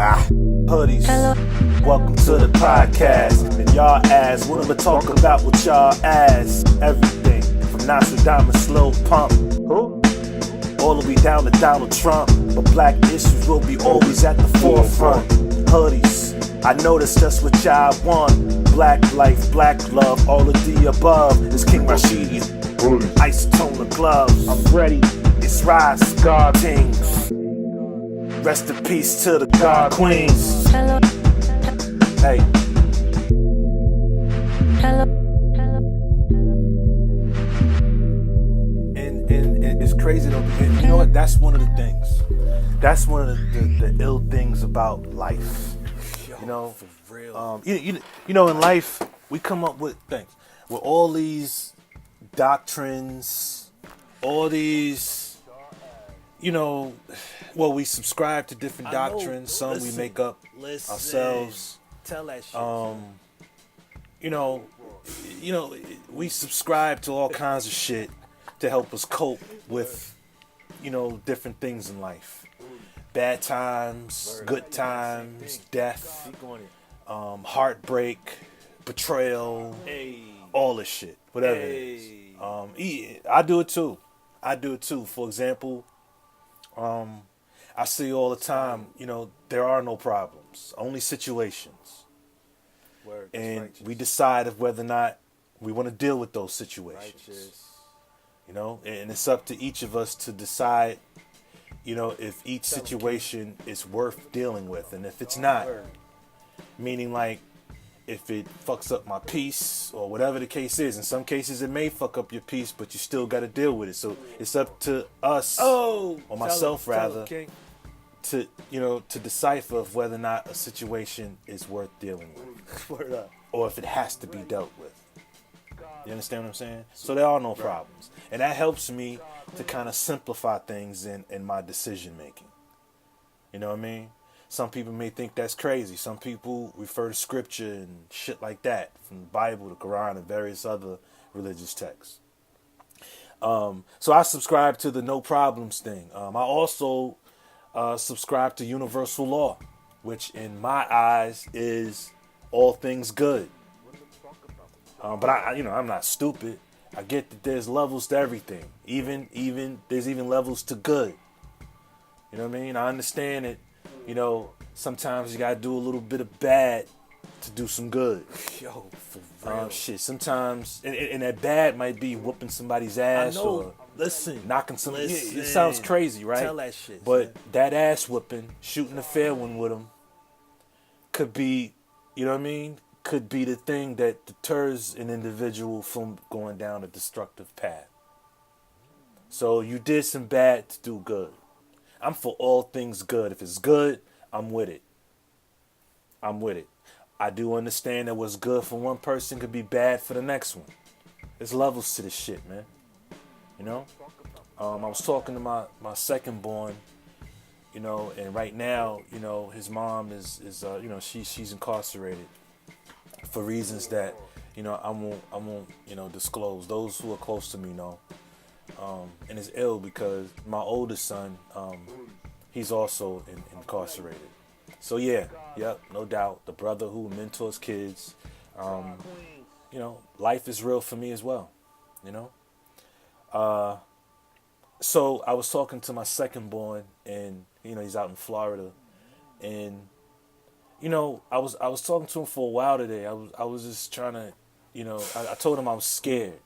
Hoodies, welcome to the podcast. And y'all ask, what I'ma talk about with y'all ask? Everything from Nostradamus, Slow Pump, all the way down to Donald Trump. But black issues will be always at the forefront. Hoodies, I know that's just what y'all want. Black life, black love, all of the above. It's King Rashidi, isotone gloves. I'm ready, it's Rise, God Kings. Rest in peace to the God Queens. Hey. And it's crazy though. And you know what? That's one of the things. That's one of the ill things about life. You know, for real. You know, in life we come up with things, with all these doctrines, all these. You know, well, we subscribe to different doctrines. Some we make up ourselves. Tell that shit. You know, we subscribe to all kinds of shit to help us cope with, you know, different things in life. Bad times, good times, death, heartbreak, betrayal, all this shit, whatever it is. I do it too. For example, I see all the time, you know, there are no problems, only situations. And we decide of whether or not we want to deal with those situations. You know, and it's up to each of us to decide, you know, if each situation is worth dealing with. And if it's not, meaning like, if it fucks up my peace or whatever the case is. In some cases it may fuck up your peace, but you still got to deal with it. So it's up to us, or myself rather, to, you know, to decipher of whether or not a situation is worth dealing with, or if it has to be dealt with. You understand what I'm saying? So there are no problems, and that helps me to kind of simplify things in my decision making. You know what I mean? Some people may think that's crazy. Some people refer to scripture and shit like that, from the Bible, the Quran, and various other religious texts. So I subscribe to the no problems thing. I also subscribe to universal law, which in my eyes is all things good. But I'm not stupid. I get that there's levels to everything. Even there's even levels to good. You know what I mean? I understand it. You know, sometimes you gotta do a little bit of bad to do some good. Yo, for real. Shit, sometimes, and that bad might be whooping somebody's ass or knocking somebody. It sounds crazy, right? Tell that shit. But that ass whooping, shooting a fair one with them, could be, you know what I mean? Could be the thing that deters an individual from going down a destructive path. So you did some bad to do good. I'm for all things good. If it's good, I'm with it. I do understand that what's good for one person could be bad for the next one. There's levels to this shit, man. You know? I was talking to my second born, you know, and right now, you know, his mom is you know, she's incarcerated for reasons that, you know, I won't, you know, disclose. Those who are close to me know. And it's ill because my oldest son, he's also incarcerated. So no doubt, the brother who mentors kids, you know, life is real for me as well, you know. So I was talking to my second born, and you know, he's out in Florida, and you know, I was talking to him for a while today. I was just trying to, you know, I told him I was scared.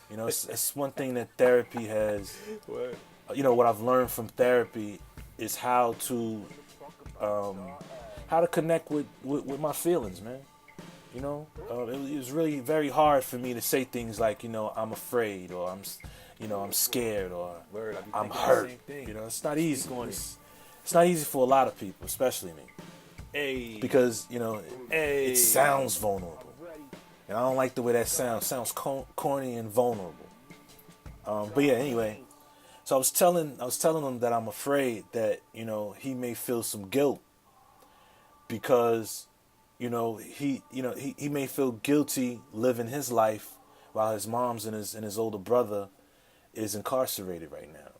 You know, it's one thing that therapy has, you know, what I've learned from therapy is how to connect with my feelings, man. You know, it was really very hard for me to say things like, you know, I'm afraid, or I'm scared, or I'm hurt. You know, it's not easy. It's not easy for a lot of people, especially me. Because, you know, it sounds vulnerable. And I don't like the way that sounds. It sounds corny and vulnerable. But yeah, anyway. So I was telling him that I'm afraid that, you know, he may feel some guilt because, you know, he may feel guilty living his life while his mom's and his older brother is incarcerated right now.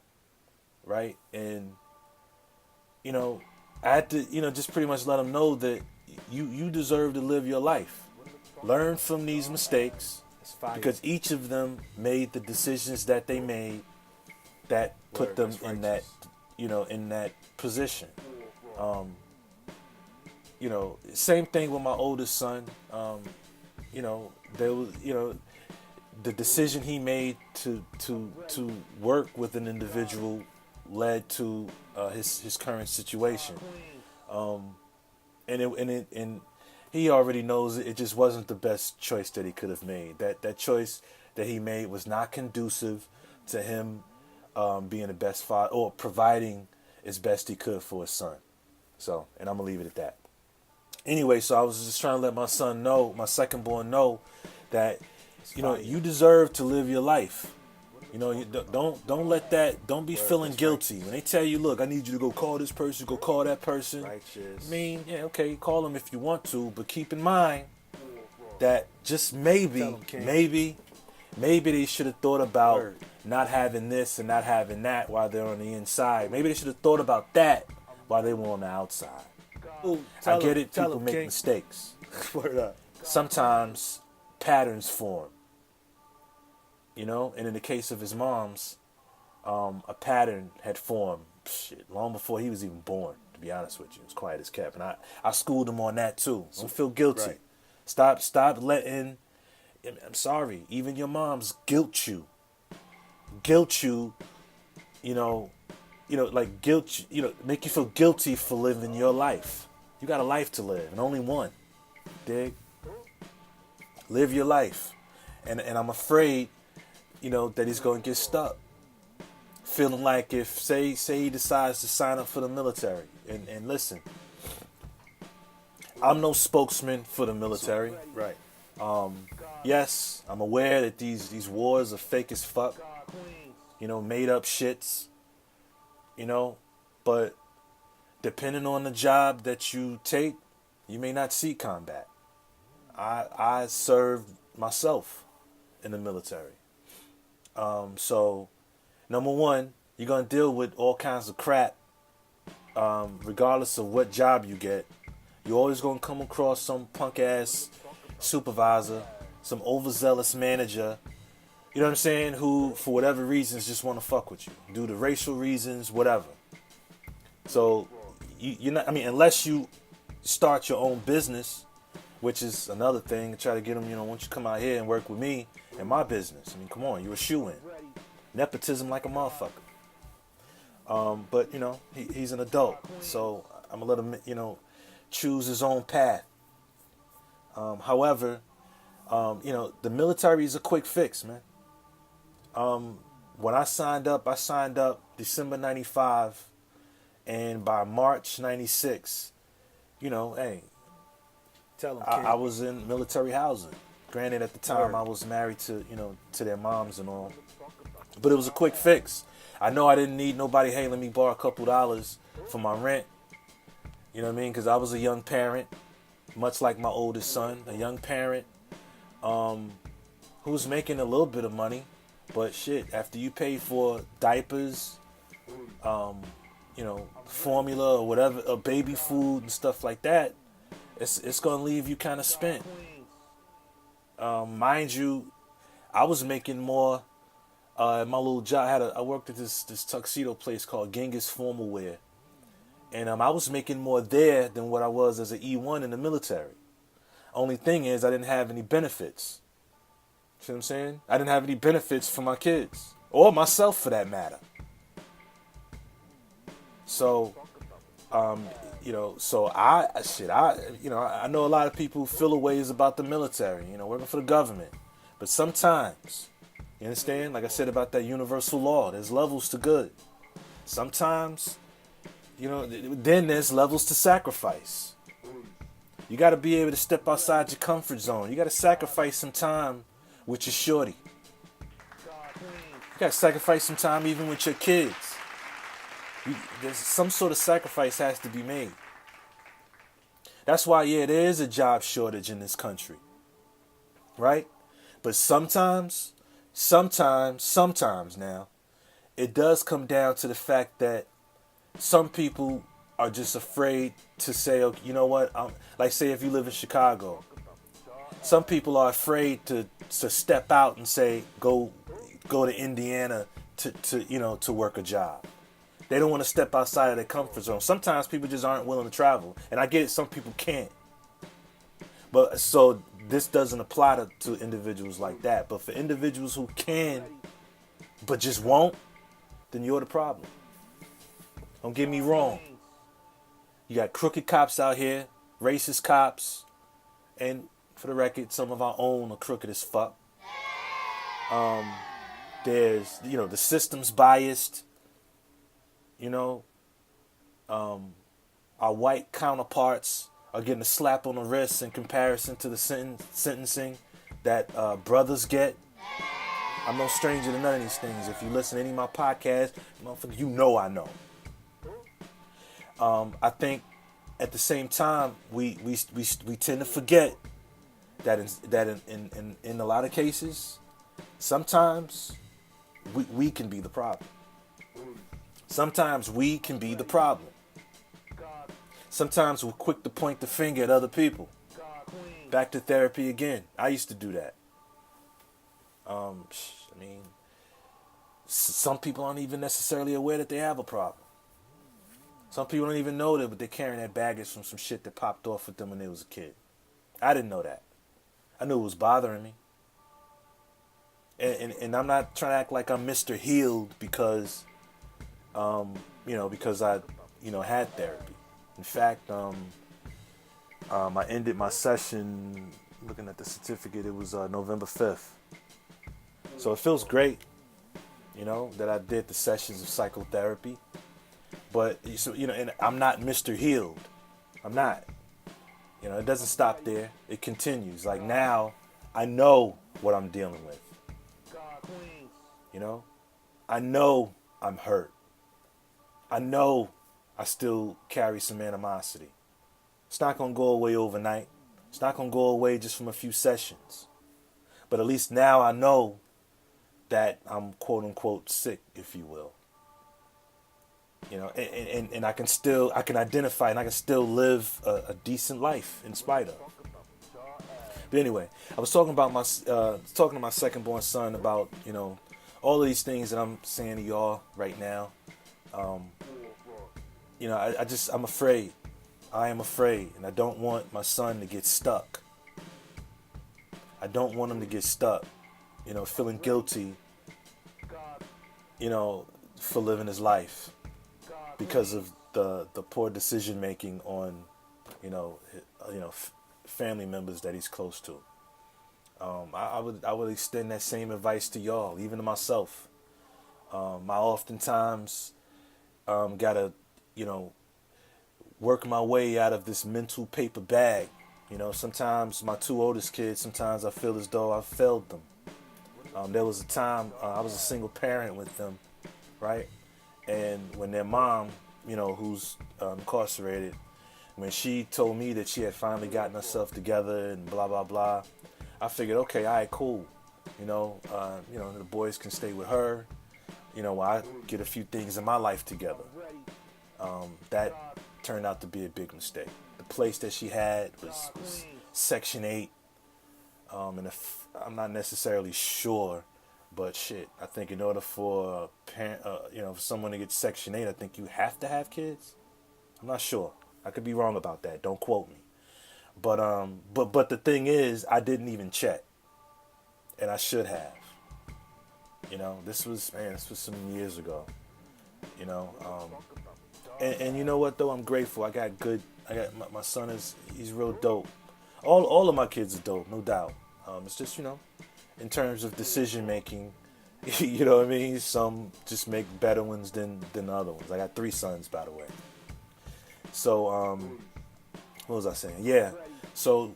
Right? And, you know, I had to, just pretty much let him know that you deserve to live your life. Learn from these mistakes because each of them made the decisions that they made that put them in that, in that position. Same thing with my oldest son. There was, the decision he made to work with an individual led to his current situation, and he already knows it just wasn't the best choice that he could have made. That choice that he made was not conducive to him being the best father or providing as best he could for his son. So, and I'm gonna leave it at that. Anyway, so I was just trying to let my son know, my second born know, that you deserve to live your life. Don't let that. Don't be feeling guilty when they tell you, "Look, I need you to go call this person, go call that person." Righteous. I mean, yeah, okay, call them if you want to, but keep in mind that just maybe they should have thought about not having this and not having that while they're on the inside. Maybe they should have thought about that while they were on the outside. I get it. People make mistakes. Word up. Sometimes patterns form. And in the case of his mom's, a pattern had formed long before he was even born, to be honest with you. It was quiet as kept. And I schooled him on that too. Don't feel guilty. Right. Stop letting, I'm sorry, even your moms guilt you, like guilt, make you feel guilty for living your life. You got a life to live and only one. Dig? Live your life. And I'm afraid, that he's going to get stuck. Feeling like if, say he decides to sign up for the military. And listen, I'm no spokesman for the military. Right. Yes, I'm aware that these wars are fake as fuck. Made up shits. But depending on the job that you take, you may not see combat. I served myself in the military. So, number one, you're going to deal with all kinds of crap, regardless of what job you get. You're always going to come across some punk-ass supervisor, some overzealous manager, you know what I'm saying, who, for whatever reasons, just want to fuck with you. Due to racial reasons, whatever. So, you're not, unless you start your own business, which is another thing, try to get them, once you come out here and work with me in my business. Come on, you're a shoo-in. Nepotism like a motherfucker. But, he's an adult, so I'm going to let him, choose his own path. However, the military is a quick fix, man. When I signed up December 95, and by March 96, hey, Tell them, I was in military housing. Granted, at the time I was married to, to their moms and all. But it was a quick fix. I know I didn't need nobody, hey, let me borrow a couple dollars for my rent. You know what I mean? Because I was a young parent, much like my oldest son, a young parent who was making a little bit of money. But shit, after you pay for diapers, formula or whatever, or baby food and stuff like that, it's gonna leave you kind of spent. Mind you, I was making more. At my little job, I worked at this tuxedo place called Genghis Formal Wear, and I was making more there than what I was as an E1 in the military. Only thing is, I didn't have any benefits. See what I'm saying? I didn't have any benefits for my kids or myself, for that matter. So, so I know a lot of people who feel a ways about the military, working for the government. But sometimes, you understand? Like I said about that universal law, there's levels to good. Sometimes, then there's levels to sacrifice. You got to be able to step outside your comfort zone. You got to sacrifice some time with your shorty. You got to sacrifice some time even with your kids. There's some sort of sacrifice has to be made. That's why, there is a job shortage in this country. Right? But sometimes now, it does come down to the fact that some people are just afraid to say, okay, you know what? Like, say if you live in Chicago, some people are afraid to step out and say, go to Indiana to work a job. They don't want to step outside of their comfort zone. Sometimes people just aren't willing to travel, and I get it. Some people can't. But so this doesn't apply to individuals like that. But for individuals who can, but just won't, then you're the problem. Don't get me wrong. You got crooked cops out here, racist cops, and for the record, some of our own are crooked as fuck. There's, the system's biased. Our white counterparts are getting a slap on the wrist in comparison to the sentencing that brothers get. I'm no stranger to none of these things. If you listen to any of my podcasts, motherfucker, I know. I think at the same time we tend to forget that in a lot of cases, sometimes we can be the problem. Sometimes we can be the problem. Sometimes we're quick to point the finger at other people. Back to therapy again. I used to do that. Some people aren't even necessarily aware that they have a problem. Some people don't even know that, but they're carrying that baggage from some shit that popped off with them when they was a kid. I didn't know that. I knew it was bothering me. And I'm not trying to act like I'm Mr. Healed because I, had therapy. In fact, I ended my session, looking at the certificate, it was November 5th. So it feels great, that I did the sessions of psychotherapy. But, and I'm not Mr. Healed. I'm not. It doesn't stop there. It continues. Like now, I know what I'm dealing with. I know I'm hurt. I know I still carry some animosity. It's not going to go away overnight. It's not going to go away just from a few sessions. But at least now I know that I'm quote unquote sick, if you will. And I can identify and I can still live a decent life in spite of. But anyway, I was talking about talking to my second born son about, all of these things that I'm saying to y'all right now. I'm afraid. I am afraid, and I don't want my son to get stuck. I don't want him to get stuck, feeling guilty, for living his life because of the poor decision making on, family members that he's close to. I would extend that same advice to y'all, even to myself. I oftentimes gotta, work my way out of this mental paper bag. Sometimes my two oldest kids, sometimes I feel as though I failed them. There was a time I was a single parent with them, right? And when their mom, who's incarcerated, when she told me that she had finally gotten herself together and blah, blah, blah, I figured, okay, all right, cool. The boys can stay with her. I get a few things in my life together. That turned out to be a big mistake. The place that she had was Section 8. And I'm not necessarily sure, but shit, I think in order for a parent, for someone to get Section 8, I think you have to have kids. I'm not sure. I could be wrong about that. Don't quote me. But the thing is, I didn't even check, and I should have. This was some years ago. And you know what though? I'm grateful. I got my son he's real dope. All of my kids are dope, no doubt. It's just in terms of decision making, you know what I mean. Some just make better ones than the other ones. I got 3 sons, by the way. So what was I saying? Yeah. So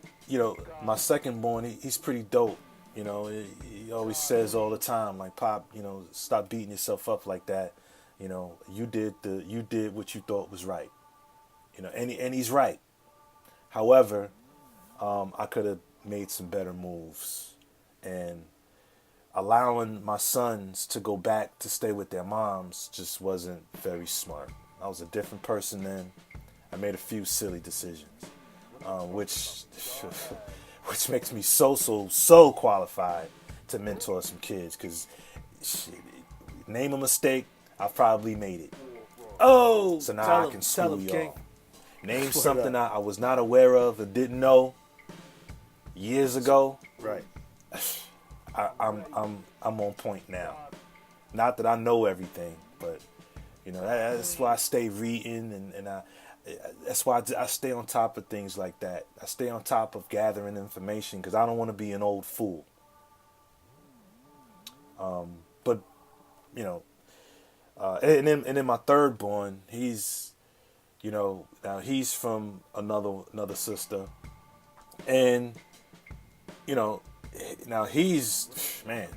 my second born, he's pretty dope. He always says all the time, like, Pop, stop beating yourself up like that. You did what you thought was right. And he's right. However, I could have made some better moves, and allowing my sons to go back to stay with their moms just wasn't very smart. I was a different person then. I made a few silly decisions, which which makes me so qualified to mentor some kids. Because name a mistake, I've probably made it. Oh, So now tell I him, can tell school him, y'all. King. Name Word something up. I was not aware of or didn't know years ago. Right. I'm on point now. Not that I know everything, but that's why I stay reading that's why I stay on top of things like that. I stay on top of gathering information because I don't want to be an old fool. But and then my third born, he's now he's from another sister, and now he's man.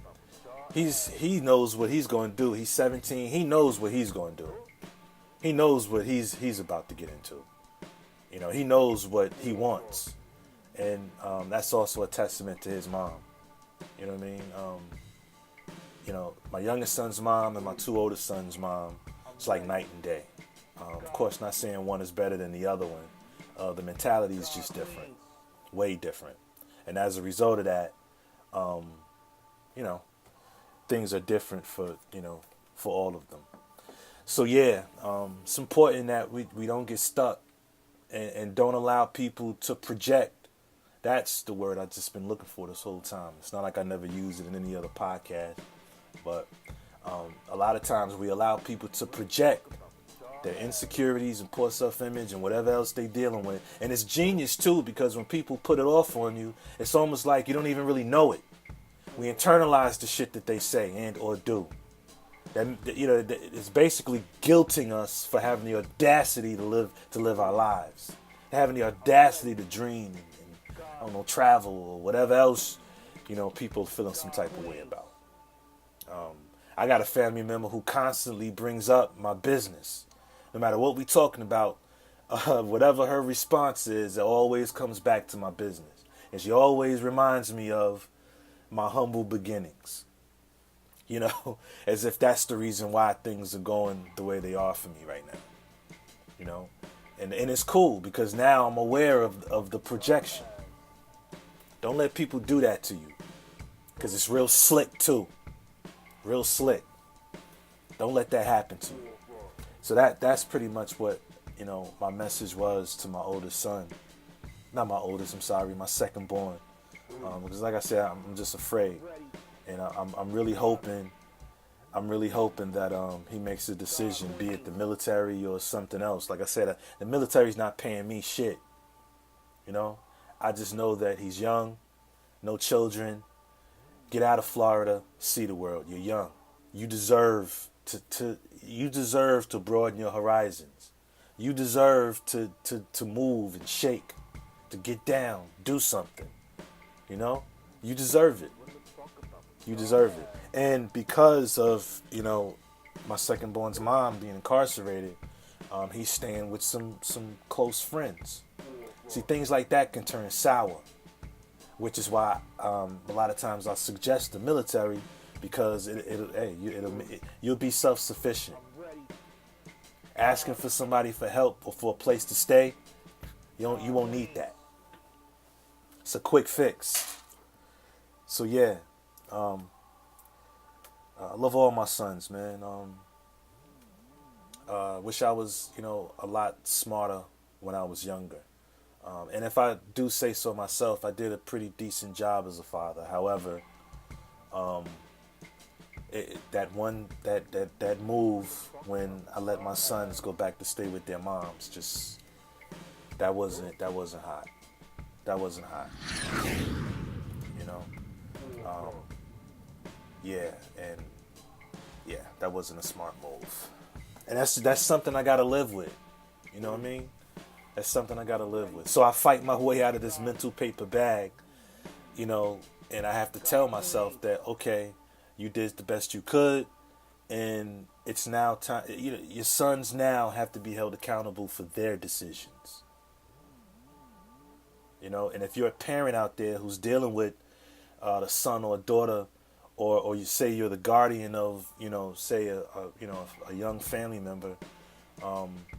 He knows what he's going to do. He's 17. He knows what he's going to do. He knows what he's about to get into. He knows what he wants, and that's also a testament to his mom. You know what I mean? My youngest son's mom and my two oldest sons' mom, it's like night and day. Of course, not saying one is better than the other one. The mentality is just different, way different, and as a result of that, things are different for all of them. So yeah, it's important that we don't get stuck and don't allow people to project. That's the word I've just been looking for this whole time. It's not like I never used it in any other podcast, but a lot of times we allow people to project their insecurities and poor self-image and whatever else they're dealing with. And it's genius too, because when people put it off on you, it's almost like you don't even really know it. We internalize the shit that they say and or do. That it's basically guilting us for having the audacity to live our lives, having the audacity to dream and I don't know, travel or whatever else people feeling some type of way about. I got a family member who constantly brings up my business, no matter what we talking about. Whatever her response is, it always comes back to my business, and she always reminds me of my humble beginnings. As if that's the reason why things are going the way they are for me right now. And it's cool because now I'm aware of the projection. Don't let people do that to you, because it's real slick too. Real slick. Don't let that happen to you. So that's pretty much what my message was to my oldest son. Not my oldest, I'm sorry, my second born. Because like I said, I'm just afraid, and I'm really hoping that he makes a decision, be it the military or something else. Like I said, the military's not paying me shit. I just know that he's young, no children. Get out of Florida, see the world. You're young. You deserve to broaden your horizons. You deserve to move and shake, to get down, do something. You deserve it. You deserve it. And because of, my second born's mom being incarcerated, he's staying with some close friends. See, things like that can turn sour, which is why a lot of times I suggest the military, because you'll be self-sufficient. Asking for somebody for help or for a place to stay, you won't need that. It's a quick fix. So yeah, I love all my sons, man. Wish I was, a lot smarter when I was younger. And if I do say so myself, I did a pretty decent job as a father. However, that move when I let my sons go back to stay with their moms, just that wasn't hot. That wasn't hot. That wasn't a smart move. And that's something I gotta live with. You know what I mean? That's something I gotta live with. So I fight my way out of this mental paper bag, and I have to tell myself that, okay, you did the best you could, and it's now time. Your sons now have to be held accountable for their decisions. And if you're a parent out there who's dealing with the son or daughter, or you say you're the guardian of, say a young family member,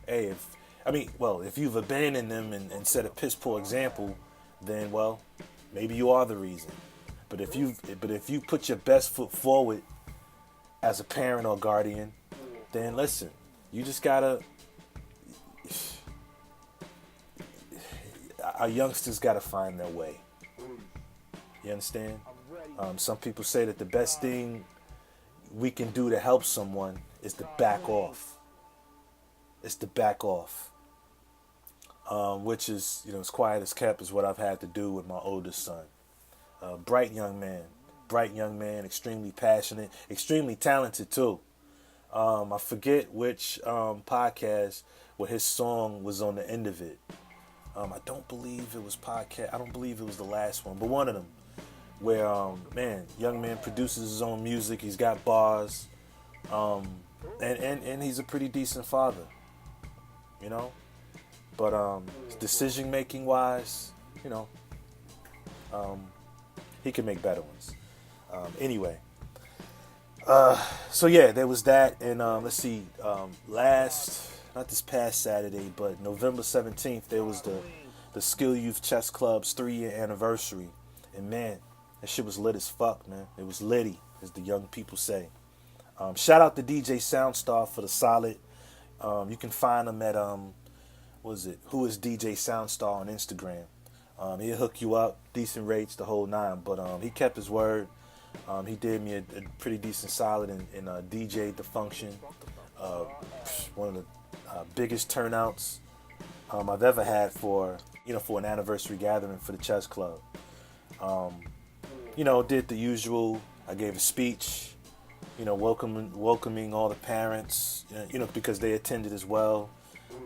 hey, if I mean, well, if you've abandoned them and set a piss poor example, then well, maybe you are the reason. But if you put your best foot forward as a parent or guardian, then listen, you just gotta. Our youngsters gotta find their way. You understand? Some people say that the best thing we can do to help someone is to back off. It's to back off. Which is, as quiet as kept is what I've had to do with my oldest son. Bright young man, extremely passionate, extremely talented too. I forget which podcast where his song was on the end of it. I don't believe it was podcast. I don't believe it was the last one, but one of them where young man produces his own music. He's got bars, and he's a pretty decent father, you know. But decision making wise, he can make better ones. Anyway, so yeah, there was that, and let's see, not this past Saturday, but November 17th, there was the Skill Youth Chess Club's 3-year anniversary, and man, that shit was lit as fuck, man. It was litty, as the young people say. Shout out to DJ Soundstar for the solid. You can find him at Who is DJ Soundstar on Instagram. He'll hook you up, decent rates, the whole nine. But he kept his word. He did me a pretty decent solid and DJ'd the function. One of the biggest turnouts I've ever had for an anniversary gathering for the chess club. Did the usual. I gave a speech, welcoming all the parents, because they attended as well.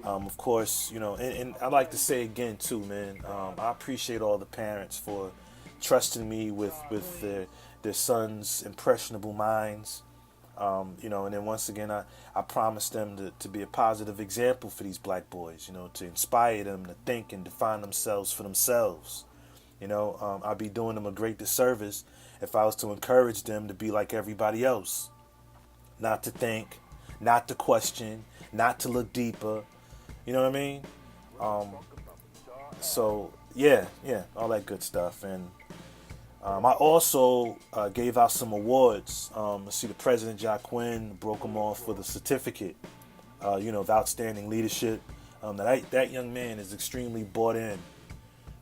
Of course, and I'd like to say again too, man, I appreciate all the parents for trusting me with their sons' impressionable minds. And then once again, I promised them to be a positive example for these black boys, to inspire them to think and define themselves for themselves. I'd be doing them a great disservice if I was to encourage them to be like everybody else. Not to think, not to question, not to look deeper. You know what I mean? So, yeah, all that good stuff. And I also gave out some awards. The President Jacquin broke them off with a certificate, of outstanding leadership. That young man is extremely bought in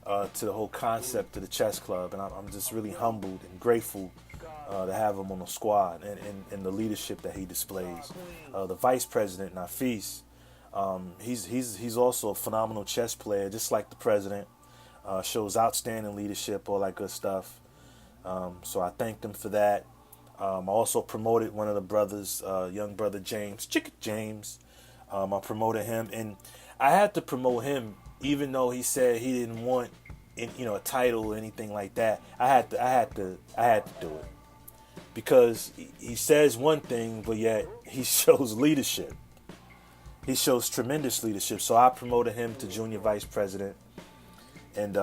to the whole concept of the chess club. And I'm just really humbled and grateful to have him on the squad and the leadership that he displays. The Vice President, Nafis, he's also a phenomenal chess player, just like the President. Shows outstanding leadership, all that good stuff. So I thanked him for that. I also promoted one of the brothers, young brother James, James. I promoted him, and I had to promote him, even though he said he didn't want, a title or anything like that. I had to do it because he says one thing, but yet he shows leadership. He shows tremendous leadership. So I promoted him to junior vice president. And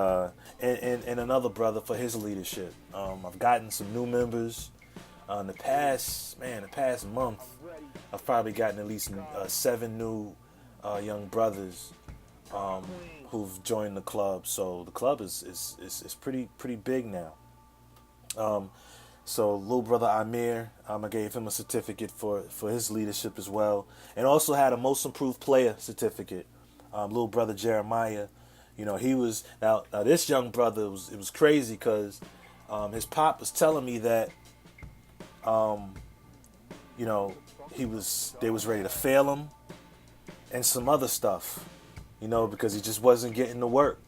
another brother for his leadership. I've gotten some new members. In the past month, I've probably gotten at least 7 new young brothers who've joined the club. So the club is pretty big now. So little brother Amir, I gave him a certificate for his leadership as well, and also had a most improved player certificate. Little brother Jeremiah. He was now this young brother was crazy because his pop was telling me that they was ready to fail him and some other stuff, because he just wasn't getting the work.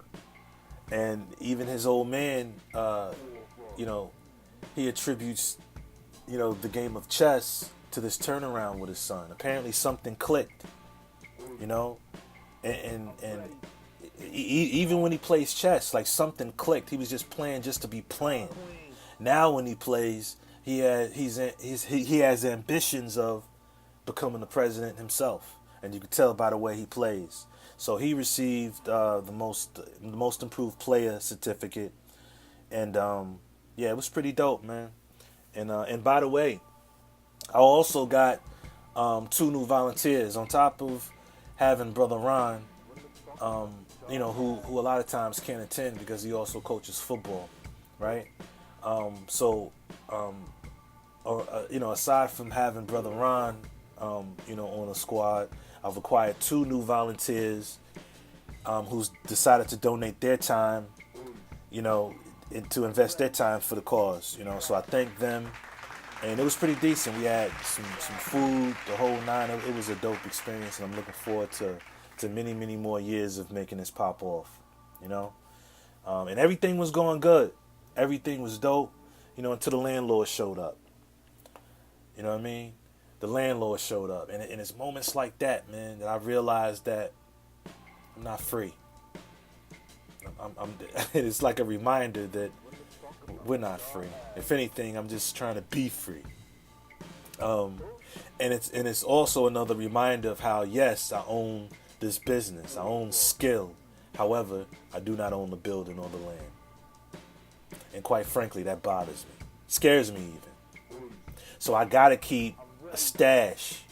And even his old man, he attributes the game of chess to this turnaround with his son. Apparently something clicked, and even when he plays chess, like something clicked. He was just playing just to be playing. Now when he plays, he has ambitions of becoming the president himself, and you can tell by the way he plays. So he received the most improved player certificate, and it was pretty dope, man. And by the way, I also got 2 new volunteers on top of having brother Ron. who a lot of times can't attend because he also coaches football, right? So, aside from having Brother Ron, on the squad, I've acquired two new volunteers who's decided to donate their time, to invest their time for the cause, So I thank them, and it was pretty decent. We had some food, the whole nine. It was a dope experience, and I'm looking forward to many, many more years of making this pop off, And everything was going good. Everything was dope, until the landlord showed up. You know what I mean? The landlord showed up. And it's moments like that, man, that I realized that I'm not free. It's like a reminder that we're not free. If anything, I'm just trying to be free. And it's also another reminder of how, yes, I own this business. I own skill. However, I do not own the building or the land. And quite frankly, that bothers me. Scares me even. So I gotta keep a stash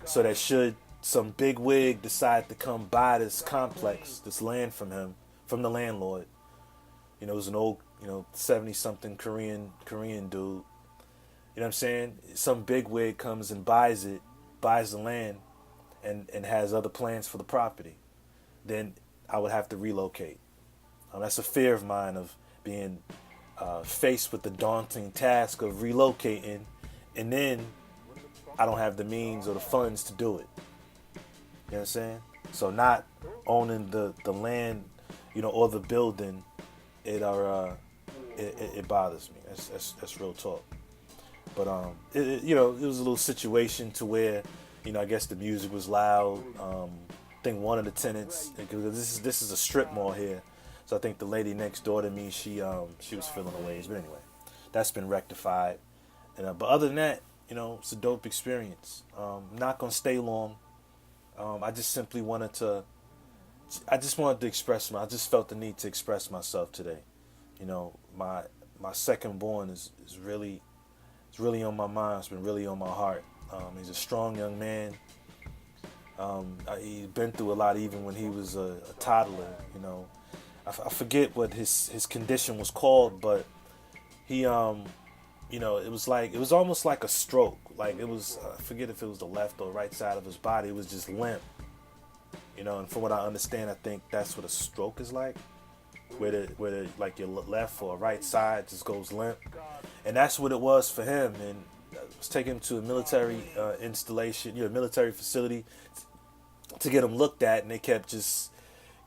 so that should some big wig decide to come buy this complex, this land from him, from the landlord. It was an old, 70-something Korean dude. You know what I'm saying? Some big wig comes and buys the land and has other plans for the property. Then I would have to relocate. That's a fear of mine, of being faced with the daunting task of relocating, and then I don't have the means or the funds to do it. You know what I'm saying? So not owning the land, or the building, it bothers me. That's real talk. But it was a little situation to where, I guess the music was loud. I think one of the tenants, because this is a strip mall here, so I think the lady next door to me, she was feeling the waves. But anyway, that's been rectified. And but other than that, it's a dope experience. Not gonna stay long. I just simply wanted to. I just felt the need to express myself today. My second born is really, it's really on my mind. It's been really on my heart. He's a strong young man. He's been through a lot, even when he was a toddler. I forget what his condition was called, but he it was almost like a stroke. Like it was, I forget if it was the left or right side of his body. It was just limp. And from what I understand, I think that's what a stroke is like, where like your left or right side just goes limp, and that's what it was for him. And I was taking him to a military installation, military facility, to get him looked at, and they kept just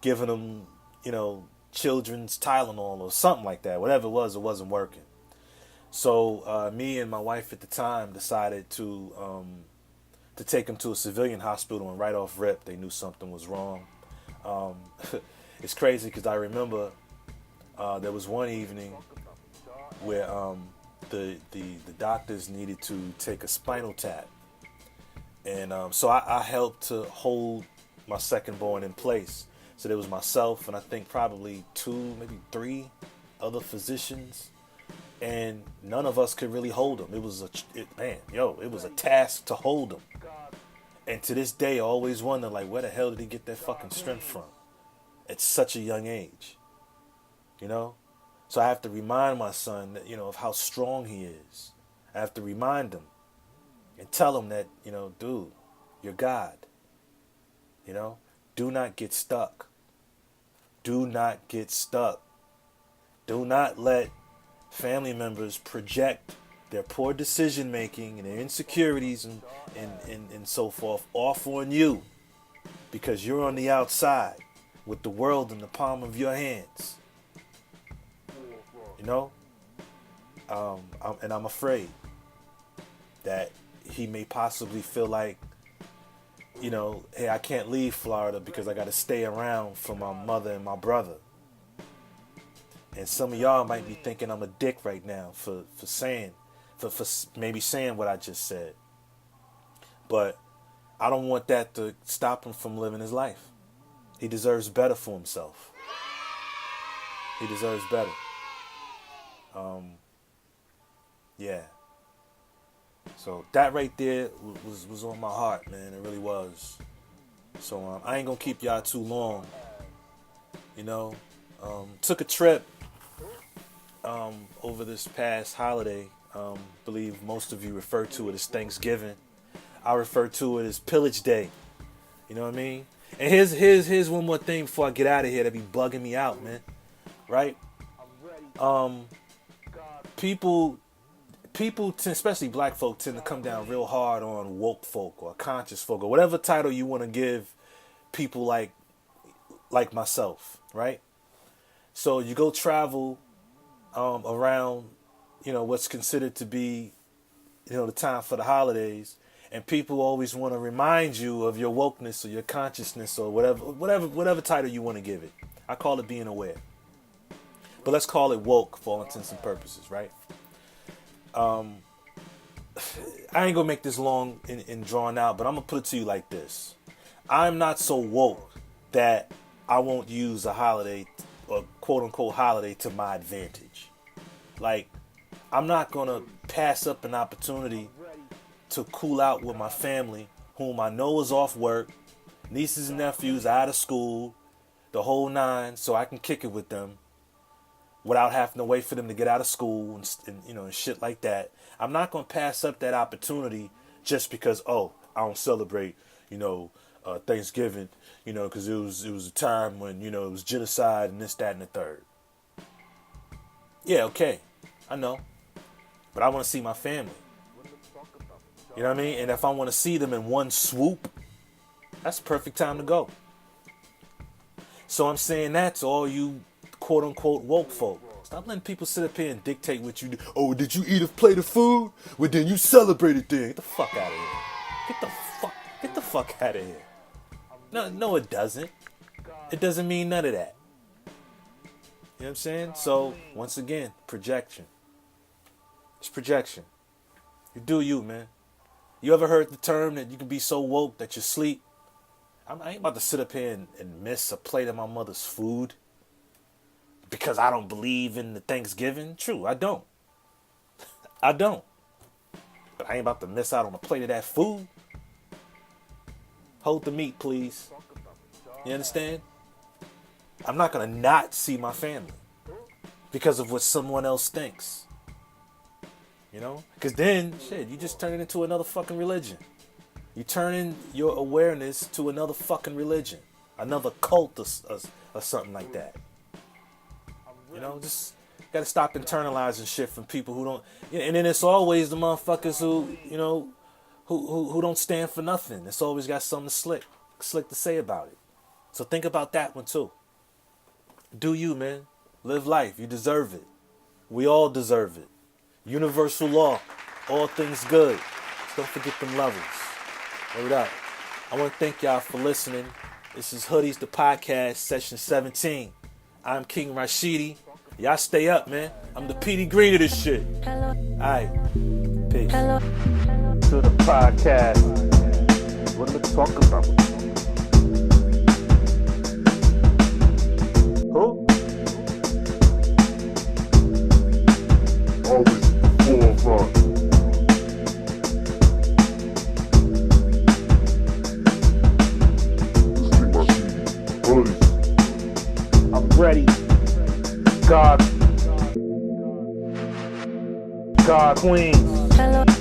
giving him, children's Tylenol or something like that. Whatever it wasn't working. So me and my wife at the time decided to take him to a civilian hospital, and right off rip, they knew something was wrong. It's crazy because I remember there was one evening where the doctors needed to take a spinal tap, and so I helped to hold my second born in place. So there was myself and I think probably 2, maybe 3 other physicians, and none of us could really hold him. It was a task to hold him. And to this day, I always wonder, like, where the hell did he get that fucking strength from at such a young age? So I have to remind my son that, of how strong he is. I have to remind him and tell him that, dude, you're God. Do not get stuck. Do not get stuck. Do not let family members project their poor decision making and their insecurities and so forth off on you, because you're on the outside with the world in the palm of your hands. And I'm afraid that he may possibly feel like, hey, I can't leave Florida because I got to stay around for my mother and my brother. And some of y'all might be thinking I'm a dick right now for maybe saying what I just said. But I don't want that to stop him from living his life. He deserves better for himself. He deserves better. Yeah. So that right there was on my heart, man. It really was. So I ain't gonna keep y'all too long. You know, took a trip over this past holiday. Believe most of you refer to it as Thanksgiving. I refer to it as Pillage Day. You know what I mean? And here's one more thing before I get out of here that be bugging me out, man. Right? People, especially black folk, tend to come down real hard on woke folk or conscious folk or whatever title you want to give people like myself, right? So you go travel around, what's considered to be, the time for the holidays, and people always want to remind you of your wokeness or your consciousness or whatever title you want to give it. I call it being aware, but let's call it woke for all intents and purposes, right? I ain't gonna make this long and drawn out, but I'm gonna put it to you like this: I'm not so woke that I won't use a holiday or quote unquote holiday to my advantage. Like, I'm not gonna pass up an opportunity to cool out with my family, whom I know is off work, nieces and nephews out of school, the whole nine, so I can kick it with them without having to wait for them to get out of school and shit like that. I'm not gonna pass up that opportunity just because I don't celebrate Thanksgiving, because it was a time when it was genocide and this, that, and the third. Yeah, okay, I know, but I want to see my family. You know what I mean? And if I want to see them in one swoop, that's the perfect time to go. So I'm saying that to all you quote unquote woke folk. Stop letting people sit up here and dictate what you do. Oh, did you eat a plate of food? Well, then you celebrated then. Get the fuck out of here. Get the fuck out of here. No, it doesn't. It doesn't mean none of that. You know what I'm saying? So, once again, projection. It's projection. You do you, man. You ever heard the term that you can be so woke that you sleep? I ain't about to sit up here and miss a plate of my mother's food because I don't believe in the Thanksgiving. True, I don't. But I ain't about to miss out on a plate of that food. Hold the meat, please. You understand? I'm not going to not see my family because of what someone else thinks. Because then, shit, you just turn it into another fucking religion. You turn your awareness to another fucking religion. Another cult or something like that. Just got to stop internalizing shit from people who don't... And then it's always the motherfuckers who don't stand for nothing. It's always got something slick to say about it. So think about that one too. Do you, man. Live life. You deserve it. We all deserve it. Universal law. All things good. Just don't forget them levels. Word up. I want to thank y'all for listening. This is Hoodies, the podcast, session 17. I'm King Rashidi. Y'all stay up, man. I'm the Petey Green of this shit. Alright. Peace. To the podcast. What am I talking about? Who? Always the forefront. I'm ready. God Queens.